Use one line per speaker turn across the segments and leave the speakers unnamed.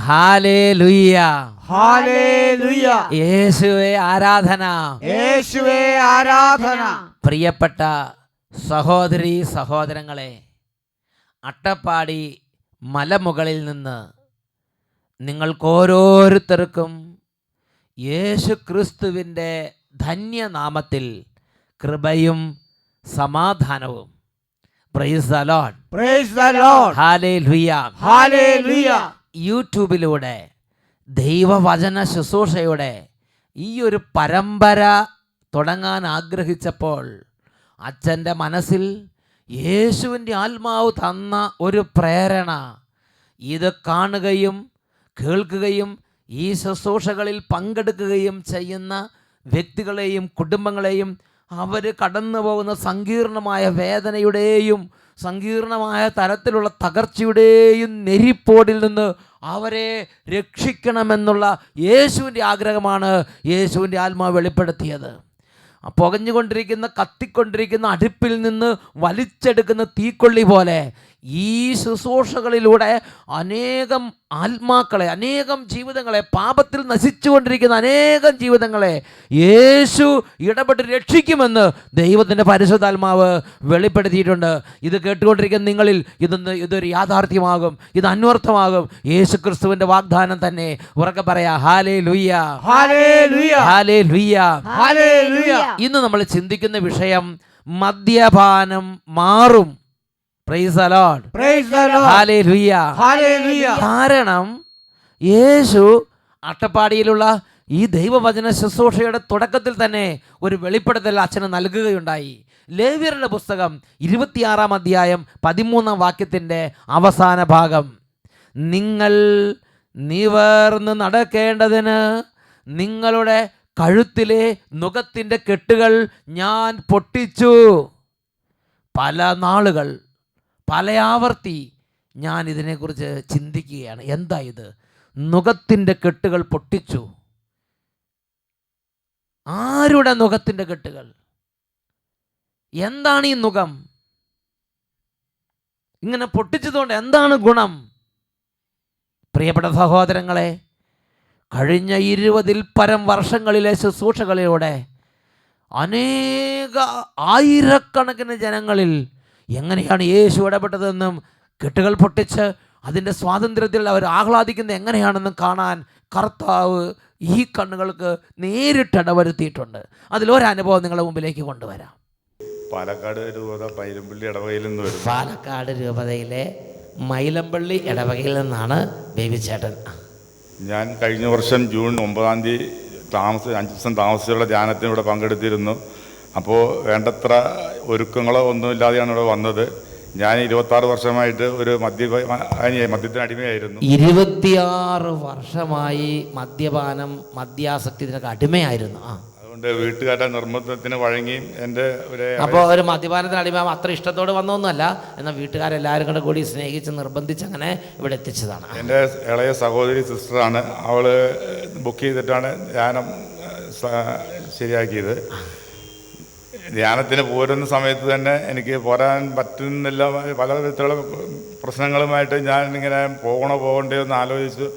Hallelujah,
hallelujah.
യേശുവേ ആരാധന,
യേശുവേ ആരാധന.
പ്രിയപ്പെട്ട സഹോദരീ സഹോദരങ്ങളെ, അട്ടപ്പാടി മലമുകളിൽ നിന്ന് നിങ്ങൾക്കോരോരുത്തർക്കും യേശു ക്രിസ്തുവിൻ്റെ ധന്യനാമത്തിൽ കൃപയും സമാധാനവും. Praise the lord,
praise the lord,
hallelujah,
hallelujah.
യൂട്യൂബിലൂടെ ദൈവവചന ശുശ്രൂഷയുടെ ഈ ഒരു പരമ്പര തുടങ്ങാൻ ആഗ്രഹിച്ചപ്പോൾ അച്ഛൻ്റെ മനസ്സിൽ യേശുവിൻ്റെ ആത്മാവ് തന്ന ഒരു പ്രേരണ, ഇത് കാണുകയും കേൾക്കുകയും ഈ ശുശ്രൂഷകളിൽ പങ്കെടുക്കുകയും ചെയ്യുന്ന വ്യക്തികളെയും കുടുംബങ്ങളെയും അവർ കടന്നു പോകുന്ന സങ്കീർണമായ വേദനയുടെയും സങ്കീർണമായ തരത്തിലുള്ള തകർച്ചയുടെയും നെരിപ്പോടിൽ നിന്ന് അവരെ രക്ഷിക്കണമെന്നുള്ള യേശുവിൻ്റെ ആഗ്രഹമാണ് യേശുവിൻ്റെ ആത്മാവ് വെളിപ്പെടുത്തിയത്. പുകഞ്ഞുകൊണ്ടിരിക്കുന്ന കത്തിക്കൊണ്ടിരിക്കുന്ന അടുപ്പിൽ നിന്ന് വലിച്ചെടുക്കുന്ന തീക്കൊള്ളി പോലെ ഈ ശുശ്രൂഷകളിലൂടെ അനേകം ആത്മാക്കളെ, അനേകം ജീവിതങ്ങളെ, പാപത്തിൽ നശിച്ചുകൊണ്ടിരിക്കുന്ന അനേകം ജീവിതങ്ങളെ യേശു ഇടപെട്ട് രക്ഷിക്കുമെന്ന് ദൈവത്തിൻ്റെ പരിശുദ്ധാത്മാവ് വെളിപ്പെടുത്തിയിട്ടുണ്ട്. ഇത് കേട്ടുകൊണ്ടിരിക്കുന്ന നിങ്ങളിൽ ഇതൊരു യാഥാർത്ഥ്യമാകും, ഇത് അന്വർത്ഥമാകും. യേശു ക്രിസ്തുവിൻ്റെ വാഗ്ദാനം തന്നെ. ഉറക്കെ പറയാ, ഹല്ലേലൂയ,
ഹല്ലേലൂയ,
ഹല്ലേലൂയ,
ഹല്ലേലൂയ.
ഇന്ന് നമ്മൾ ചിന്തിക്കുന്ന വിഷയം മദ്യപാനം മാറും. Price the lord,
praise the lord,
hallelujah,
hallelujah.
കാരണം യേശു അട്ടപ്പാടിയിലുള്ള ഈ ദൈവവചന ശുശ്രൂഷയുടെ തുടക്കത്തിൽ തന്നെ ഒരു വെളിപ്പെടുത്തൽ അച്ഛന് നൽകുകയുണ്ടായി. ലേവ്യരുടെ പുസ്തകം 26-ാം അധ്യായം 13-ാം വാക്യത്തിൻ്റെ അവസാന ഭാഗം, നിങ്ങൾ നിവർന്ന് നടക്കേണ്ടതിന് നിങ്ങളുടെ കഴുത്തിലെ നുകത്തിൻ്റെ കെട്ടുകൾ ഞാൻ പൊട്ടിച്ചു. പല നാളുകൾ, പല ആവർത്തി ഞാൻ ഇതിനെക്കുറിച്ച് ചിന്തിക്കുകയാണ്. എന്താ ഇത്? നുകത്തിൻ്റെ കെട്ടുകൾ പൊട്ടിച്ചു. ആരുടെ നുകത്തിൻ്റെ കെട്ടുകൾ? എന്താണ് ഈ നുകം? ഇങ്ങനെ പൊട്ടിച്ചതുകൊണ്ട് എന്താണ് ഗുണം? പ്രിയപ്പെട്ട സഹോദരങ്ങളെ, കഴിഞ്ഞ 20-ൽ പരം വർഷങ്ങളിലെ ശുശ്രൂഷകളിലൂടെ അനേക ആയിരക്കണക്കിന് ജനങ്ങളിൽ എങ്ങനെയാണ് യേശു ഇടപെട്ടതെന്നും കെട്ടുകൾ പൊട്ടിച്ച് അതിൻ്റെ സ്വാതന്ത്ര്യത്തിൽ അവർ ആഹ്ലാദിക്കുന്നത് എങ്ങനെയാണെന്നും കാണാൻ കർത്താവ് ഈ കണ്ണുകൾക്ക് നേരിട്ട് ഇടവരുത്തിയിട്ടുണ്ട്. അതിലൊരനുഭവം നിങ്ങളുടെ മുമ്പിലേക്ക് കൊണ്ടുവരാം.
പാലക്കാട് രൂപത മൈലമ്പള്ളി ഇടവകയിൽ നിന്ന് വരും.
പാലക്കാട് രൂപതയിലെ മൈലമ്പള്ളി ഇടവകയിൽ നിന്നാണ് ബേബിച്ചേട്ടൻ.
ഞാൻ കഴിഞ്ഞ വർഷം ജൂൺ 9-ാം തീയതി 5 ദിവസം താമസിച്ചുള്ള ധ്യാനത്തിന് ഇവിടെ പങ്കെടുത്തിരുന്നു. അപ്പോൾ വേണ്ടത്ര ഒരുക്കങ്ങളോ ഒന്നുമില്ലാതെയാണ് ഇവിടെ വന്നത്. ഞാൻ 26 വർഷമായിട്ട് ഒരു മദ്യത്തിന് അടിമയായിരുന്നു.
26 വർഷമായി മദ്യാസക്തി ഇതിനൊക്കെ അടിമയായിരുന്നു.
അതുകൊണ്ട് വീട്ടുകാരുടെ നിർബന്ധത്തിന് വഴങ്ങിയും എൻ്റെ
അപ്പോൾ ഒരു മദ്യപാനത്തിന് അടിമ അത്ര ഇഷ്ടത്തോട് വന്നൊന്നുമല്ല, എന്നാൽ വീട്ടുകാരെല്ലാവരും കൂടി സ്നേഹിച്ച് നിർബന്ധിച്ച് അങ്ങനെ ഇവിടെ എത്തിച്ചതാണ്.
എൻ്റെ ഇളയ സഹോദരി സിസ്റ്ററാണ്. അവൾ ബുക്ക് ചെയ്തിട്ടാണ് ധ്യാനം ശരിയാക്കിയത്. ധ്യാനത്തിന് പോരുന്ന സമയത്ത് തന്നെ എനിക്ക് പോരാൻ പറ്റുന്നില്ല. പല വിധത്തിലുള്ള പ്രശ്നങ്ങളുമായിട്ട് ഞാൻ ഇങ്ങനെ പോകണ്ടോ എന്ന് ആലോചിച്ചു.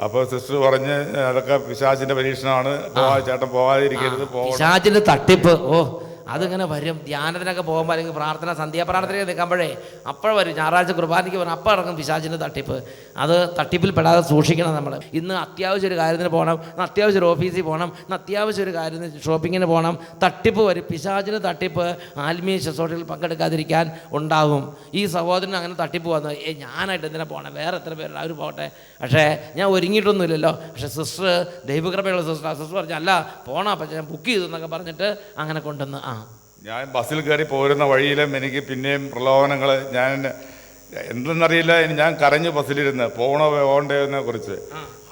അപ്പോൾ സിസ്റ്റർ പറഞ്ഞ് അതൊക്കെ പിശാചിൻ്റെ പരീക്ഷണമാണ്, ചേട്ടൻ പോകാതിരിക്കരുത്.
പിശാചിൻ്റെ തട്ടിപ്പ്. അതിങ്ങനെ വരും. ധ്യാനത്തിനൊക്കെ പോകുമ്പോൾ അല്ലെങ്കിൽ പ്രാർത്ഥന, സന്ധ്യാപ്രാർത്ഥനയൊക്കെ നിൽക്കുമ്പോഴേ അപ്പോഴും വരും. ഞായറാഴ്ച കുർബാനയ്ക്ക് വരും, അപ്പോൾ ഇറങ്ങും പിശാചിൻ്റെ തട്ടിപ്പ്. അത് തട്ടിപ്പിൽ പെടാതെ സൂക്ഷിക്കണം നമ്മൾ. ഇന്ന് അത്യാവശ്യം ഒരു കാര്യത്തിന് പോകണം, ഇന്ന് അത്യാവശ്യം ഒരു ഓഫീസിൽ പോകണം, ഇന്ന് അത്യാവശ്യം ഒരു കാര്യത്തിന് ഷോപ്പിങ്ങിന് പോകണം. തട്ടിപ്പ് വരും. പിശാചിന് തട്ടിപ്പ് ആത്മീയ ശുശ്രൂഷയിൽ പങ്കെടുക്കാതിരിക്കാൻ ഉണ്ടാകും. ഈ സഹോദരൻ അങ്ങനെ തട്ടിപ്പ് വന്നു. ഞാനായിട്ട് എന്തിനാ പോകണം, വേറെ എത്ര പേരുണ്ട്, അവർ പോകട്ടെ. പക്ഷേ ഞാൻ ഒരുങ്ങിയിട്ടൊന്നുമില്ലല്ലോ. പക്ഷേ സിസ്റ്റർ, ദൈവകൃപയുള്ള സിസ്റ്റർ പറഞ്ഞു അല്ല പോകണം, അപ്പം ഞാൻ ബുക്ക് ചെയ്തു എന്നൊക്കെ പറഞ്ഞിട്ട് അങ്ങനെ കൊണ്ടുവന്ന്
ഞാൻ ബസ്സിൽ കയറി പോരുന്ന വഴിയിലും എനിക്ക് പിന്നെയും പ്രലോഭനങ്ങൾ. ഞാൻ എന്തെന്നറിയില്ല, ഞാൻ കരഞ്ഞു ബസ്സിലിരുന്ന് പോകണ്ടതിനെ കുറിച്ച്.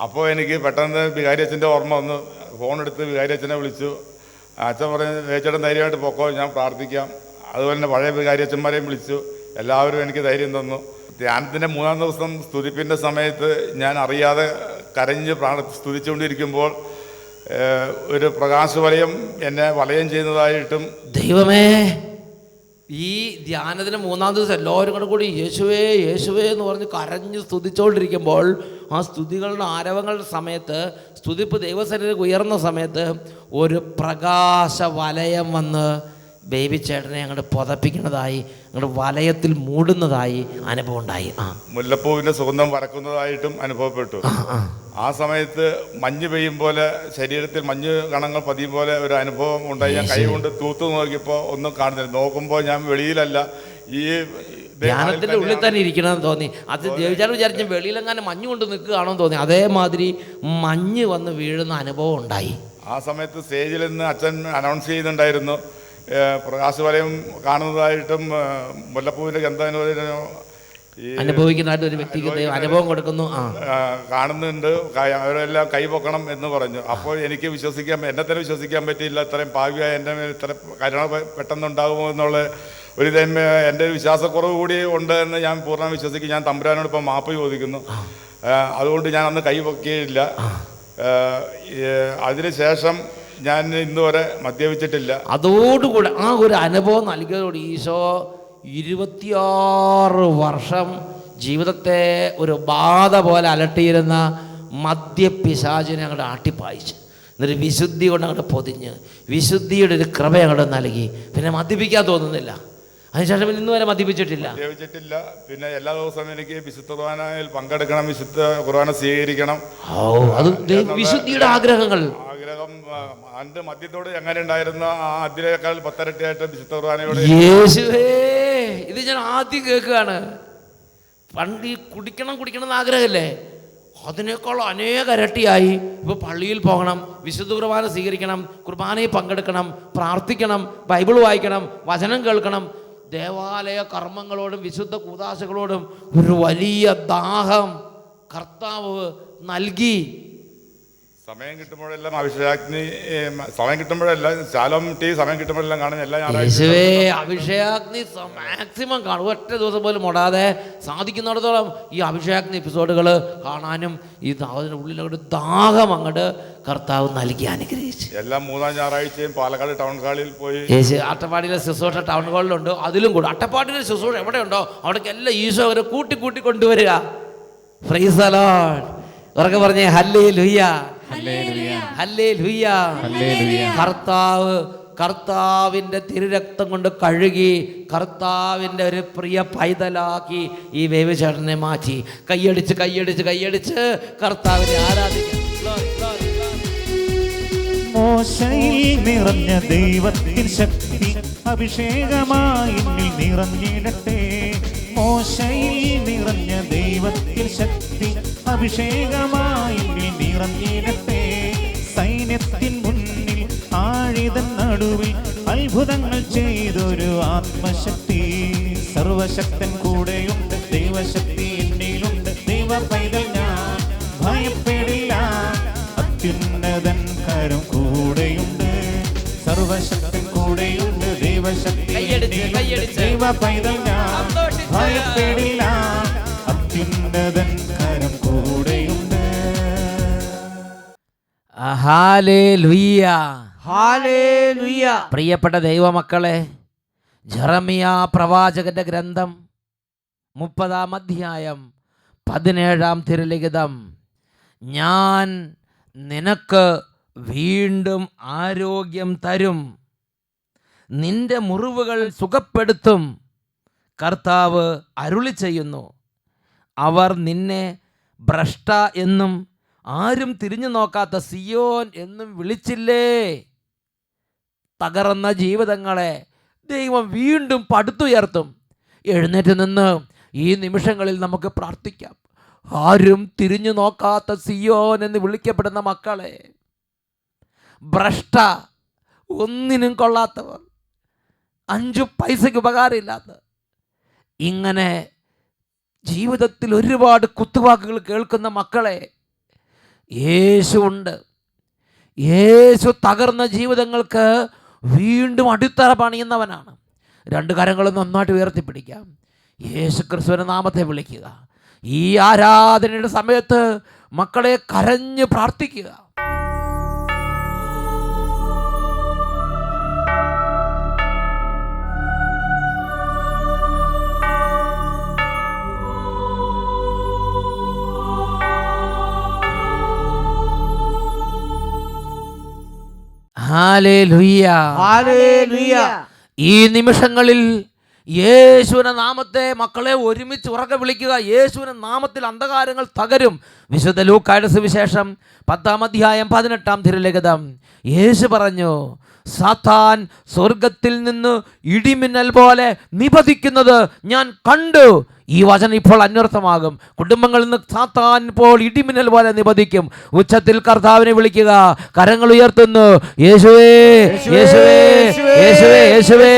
അപ്പോൾ എനിക്ക് പെട്ടെന്ന് വികാരിയച്ഛൻ്റെ ഓർമ്മ വന്നു. ഫോണെടുത്ത് വികാരിയച്ഛനെ വിളിച്ചു. അച്ഛൻ പറഞ്ഞ് വേച്ചേട്ടൻ ധൈര്യമായിട്ട് പൊക്കോ, ഞാൻ പ്രാർത്ഥിക്കാം. അതുപോലെ തന്നെ പഴയ വികാരിയച്ഛന്മാരെയും വിളിച്ചു. എല്ലാവരും എനിക്ക് ധൈര്യം തന്നു. ധ്യാനത്തിൻ്റെ 3-ാം ദിവസം സ്തുതിപ്പിൻ്റെ സമയത്ത് ഞാൻ അറിയാതെ കരഞ്ഞ് സ്തുതിച്ചുകൊണ്ടിരിക്കുമ്പോൾ ഒരു പ്രകാശവലയം എന്നെ വലയം ചെയ്യുന്നതായിട്ടും,
ദൈവമേ ഈ ധ്യാനത്തിന് 3-ാം ദിവസം എല്ലാവരും കൂടി യേശുവേ യേശുവേ എന്ന് പറഞ്ഞ് കരഞ്ഞ് സ്തുതിച്ചുകൊണ്ടിരിക്കുമ്പോൾ ആ സ്തുതികളുടെ ആരവങ്ങളുടെ സമയത്ത്, സ്തുതിപ്പ് ദൈവസന്നിധിയിൽ ഉയർന്ന സമയത്ത് ഒരു പ്രകാശ വലയം വന്ന് ബേബി ചേട്ടനെ അങ്ങോട്ട് പുതപ്പിക്കുന്നതായി, അങ്ങോട്ട് വലയത്തിൽ മൂടുന്നതായി അനുഭവം ഉണ്ടായി.
മുല്ലപ്പൂവിന്റെ സുഗന്ധം പരക്കുന്നതായിട്ടും അനുഭവപ്പെട്ടു. ആ സമയത്ത് മഞ്ഞ് പെയ്യും പോലെ, ശരീരത്തിൽ മഞ്ഞ് കണങ്ങൾ പതിയും പോലെ ഒരു അനുഭവം ഉണ്ടായി. ഞാൻ കൈ കൊണ്ട് തൂത്ത് നോക്കിയപ്പോൾ ഒന്നും കാണുന്നില്ല. നോക്കുമ്പോൾ ഞാൻ വെളിയിലല്ല, ഈ
ധ്യാനത്തിന്റെ ഉള്ളിൽ തന്നെ ഇരിക്കണമെന്ന് തോന്നി. അത് ദേവിചാരം വിചാരിച്ച വെളിയിലെങ്ങാനും മഞ്ഞ് കൊണ്ട് നിൽക്കുകയാണോ തോന്നി. അതേമാതിരി മഞ്ഞ് വന്ന് വീഴുന്ന അനുഭവം ഉണ്ടായി.
ആ സമയത്ത് സ്റ്റേജിൽ നിന്ന് അച്ഛൻ അനൗൺസ് ചെയ്യുന്നുണ്ടായിരുന്നു, പ്രകാശവലയം കാണുന്നതായിട്ടും മുല്ലപ്പൂവിന്റെ ഗന്ധം
അനുഭവിക്കുന്നതായിട്ട് ഒരു വ്യക്തിക്ക് അനുഭവം കൊടുക്കുന്നു,
കാണുന്നുണ്ട്, അവരെല്ലാം കൈപൊക്കണം എന്ന് പറഞ്ഞു. അപ്പോൾ എനിക്ക് എന്നെ തന്നെ വിശ്വസിക്കാൻ പറ്റിയില്ല. ഇത്രയും ഭാവിയായ എൻ്റെ മേൽ ഇത്ര കരുണ പെട്ടെന്നുണ്ടാകുമോ എന്നുള്ള ഒരു എൻ്റെ വിശ്വാസക്കുറവ് കൂടി ഉണ്ട് എന്ന് ഞാൻ പൂർണ്ണ വിശ്വസിക്കും. ഞാൻ തമ്പുരാനോട് ഇപ്പം മാപ്പ് ചോദിക്കുന്നു. അതുകൊണ്ട് ഞാൻ അന്ന് കൈ പൊക്കിയില്ല. അതിനുശേഷം ഞാൻ ഇന്ന് വരെ മദ്യപിച്ചിട്ടില്ല.
അതോടുകൂടെ ആ ഒരു അനുഭവം നൽകിയതോട് ഈശോ 26 വർഷം ജീവിതത്തെ ഒരു ബാധ പോലെ അലട്ടിയിരുന്ന മദ്യപിശാചിനെ അങ്ങോട്ട് ആട്ടിപ്പായിച്ച്, എന്നിട്ട് വിശുദ്ധി കൊണ്ട് അങ്ങോട്ട് പൊതിഞ്ഞ് വിശുദ്ധിയുടെ ഒരു കൃപ അങ്ങോട്ട് നൽകി. പിന്നെ മദ്യപിക്കാൻ തോന്നുന്നില്ല. അതിനുശേഷം ഇന്ന് വരെ മദ്യപിച്ചിട്ടില്ല.
പിന്നെ എല്ലാ ദിവസവും എനിക്ക് വിശുദ്ധ കുർബാനയിൽ പങ്കെടുക്കണം, വിശുദ്ധ കുർബാന സ്വീകരിക്കണം.
അത് വിശുദ്ധിയുടെ ആഗ്രഹം
മദ്യത്തോട് എങ്ങനെ ഉണ്ടായിരുന്ന അതിനേക്കാൾ 10 ഇരട്ടിയായിട്ട് വിശുദ്ധ കുർബാനയോട്.
യേശുവേ, ഇത് ഞാൻ ആദ്യം കേൾക്കുകയാണ്. പണ്ട് ഈ കുടിക്കണം എന്ന് ആഗ്രഹമല്ലേ, അതിനേക്കാൾ അനേക ഇരട്ടിയായി. ഇപ്പോൾ പള്ളിയിൽ പോകണം, വിശുദ്ധ കുർബാന സ്വീകരിക്കണം, കുർബാനയിൽ പങ്കെടുക്കണം, പ്രാർത്ഥിക്കണം, ബൈബിൾ വായിക്കണം, വചനം കേൾക്കണം. ദേവാലയ കർമ്മങ്ങളോടും വിശുദ്ധ കൂദാശകളോടും ഒരു വലിയ ദാഹം കർത്താവ് നൽകി.
സമയം കിട്ടുമ്പോഴെല്ലാം അഭിഷേകാഗ്നി, സമയം കിട്ടുമ്പോഴെല്ലാം ശാലോം ടീ, സമയം കിട്ടുമ്പോഴെല്ലാം കാണുന്ന എല്ലാ
യേശുവേ അഭിഷേകാഗ്നി മാക്സിമം കാണും. ഒറ്റ ദിവസം പോലും മുടാതെ സാധിക്കുന്നിടത്തോളം ഈ അഭിഷേകാഗ്നി എപ്പിസോഡുകൾ കാണാനും ഈ അതിൻ്റെ ഉള്ളിലൊരു ദാഹം അങ്ങോട്ട് കർത്താവ് നൽകി അനുഗ്രഹിച്ചു.
എല്ലാം 3-ാം ഞായറാഴ്ചയും പാലക്കാട് ടൗൺ ഹാളിൽ പോയി.
യേശു അട്ടപ്പാടിയിലെ ശുശ്രൂഷ ടൗൺ ഹാളിലുണ്ട്, അതിലും കൂടെ അട്ടപ്പാടിയിലെ ശുശ്രൂഷ എവിടെയുണ്ടോ അവിടേക്ക് എല്ലാം ഈശോ അവരെ കൂട്ടി കൊണ്ടുവരിക. Price the Lord. ഉറക്കെ പറഞ്ഞേ ഹല്ലേലൂയ, ഹല്ലേലൂയ. കർത്താവിൻ്റെ തിരുരക്തം കൊണ്ട് കഴുകി കർത്താവിൻ്റെ ഒരു പ്രിയ പൈതലാക്കി ഈ വേവിച്ചേട്ടനെ മാറ്റി. കയ്യടിച്ച് കർത്താവിനെ ആരാധിക്കാം.
മോശയിൽ നിറഞ്ഞ ദൈവത്തിൻ ശക്തി അഭിഷേകമായി നിറഞ്ഞിടട്ടെ. മോശയിൽ നിറഞ്ഞ ദൈവത്തിൻ ശക്തി അഭിഷേകമായി നിറഞ്ഞിടട്ടെ. സൈന്യത്തിൻ മുന്നിൽ ആഴിതൻ നടുവിൽ അത്ഭുതങ്ങൾ ചെയ്തൊരു ആത്മശക്തി. സർവശക്തൻ കൂടെയുണ്ട്, ദൈവശക്തി എന്നിലുണ്ട്. ദൈവ പൈതൽ ഞാൻ ഭയപ്പെടില്ല, അത്യുന്നതൻ കരം കൂടെയുണ്ട്. സർവശക്തൻ കൂടെയുണ്ട്, ദൈവശക്തി എന്നിലുണ്ട്. ദൈവ പൈതൽ ഞാൻ ഭയപ്പെടില്ല, അത്യുന്നതൻ കരം കൂടെയുണ്ട്.
Hallelujah,
hallelujah.
പ്രിയപ്പെട്ട ദൈവമക്കളെ, ജെറമിയ പ്രവാചകന്റെ ഗ്രന്ഥം 30-ാം അധ്യായം 17-ാം തിരുലിഖിതം. ഞാൻ നിനക്ക് വീണ്ടും ആരോഗ്യം തരും, നിന്റെ മുറിവുകൾ സുഖപ്പെടുത്തും, കർത്താവ് അരുളി ചെയ്യുന്നു. അവർ നിന്നെ ഭ്രഷ്ട എന്നും ആരും തിരിഞ്ഞു നോക്കാത്ത സിയോൻ എന്നും വിളിച്ചില്ലേ? തകർന്ന ജീവിതങ്ങളെ ദൈവം വീണ്ടും പടുത്തുയർത്തും. എഴുന്നേറ്റ് നിന്ന് ഈ നിമിഷങ്ങളിൽ നമുക്ക് പ്രാർത്ഥിക്കാം. ആരും തിരിഞ്ഞു നോക്കാത്ത സിയോൻ എന്ന് വിളിക്കപ്പെടുന്ന മക്കളെ, ഭ്രഷ്ട, ഒന്നിനും കൊള്ളാത്തവർ, 5 പൈസയ്ക്ക് ഉപകാരമില്ലാത്ത, ഇങ്ങനെ ജീവിതത്തിൽ ഒരുപാട് കുത്തുവാക്കുകൾ കേൾക്കുന്ന മക്കളെ, യേശു ഉണ്ട്. യേശു തകർന്ന ജീവിതങ്ങൾക്ക് വീണ്ടും അടിത്തറ പണിയുന്നവനാണ്. 2 കരങ്ങളും നന്നായിട്ട് ഉയർത്തിപ്പിടിക്കാം. യേശു ക്രിസ്തുവിന്റെ നാമത്തെ വിളിക്കുക. ഈ ആരാധനയുടെ സമയത്ത് മക്കളെ കരഞ്ഞ് പ്രാർത്ഥിക്കുക. ഹല്ലേലൂയ.
ഹല്ലേലൂയ.
ഈ നിമിഷങ്ങളിൽ യേശുവിന്റെ നാമത്തെ മക്കളെ ഒരുമിച്ച് ഉറക്കെ വിളിക്കുക. യേശുവിന്റെ നാമത്തിൽ അന്ധകാരങ്ങൾ തകരും. വിശുദ്ധ ലൂക്കായുടെ സുവിശേഷം 10-ാം അധ്യായം 18-ാം തിരുലിഖിതം. യേശു പറഞ്ഞു, സാത്താൻ സ്വർഗത്തിൽ നിന്ന് ഇടിമിന്നൽ പോലെ നിപതിക്കുന്നത് ഞാൻ കണ്ടു. ഈ വചനം ഇപ്പോൾ അന്വർത്ഥമാകും. കുടുംബങ്ങളിൽ നിന്ന് സാത്താൻ ഇപ്പോൾ ഇടിമിന്നൽ പോലെ നിപതിക്കും. ഉച്ചത്തിൽ കർത്താവിനെ വിളിക്കുക. കരങ്ങൾ ഉയർത്തുന്നു. യേശുവേ, യേശുവേ, യേശുവേ, യേശുവേ.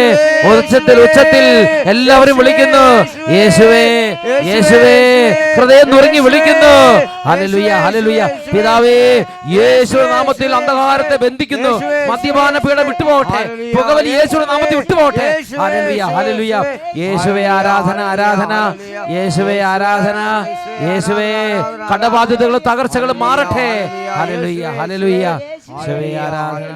ഉച്ചത്തിൽ എല്ലാവരും വിളിക്കുന്നു. യേശുവേ, യേശുവേ. ഹൃദയം നുറുങ്ങി വിളിക്കുന്നു. Hallelujah, hallelujah. പിതാവേ, യേശുവിന്റെ നാമത്തിൽ അന്ധകാരത്തെ ബന്ധിക്കുന്നു. മദ്യപാന പീഡ വിട്ടുപോകട്ടെ. പുകവലി യേശുവിന്റെ നാമത്തിൽ വിട്ടുപോകട്ടെ. Hallelujah, hallelujah. യേശുവേ ആരാധന, ആരാധന. യേശുവേ ആരാധന. യേശുവേ കടബാധ്യതകളും തകർച്ചകളും മാറട്ടെ. Hallelujah, hallelujah. യേശുവേ ആരാധന.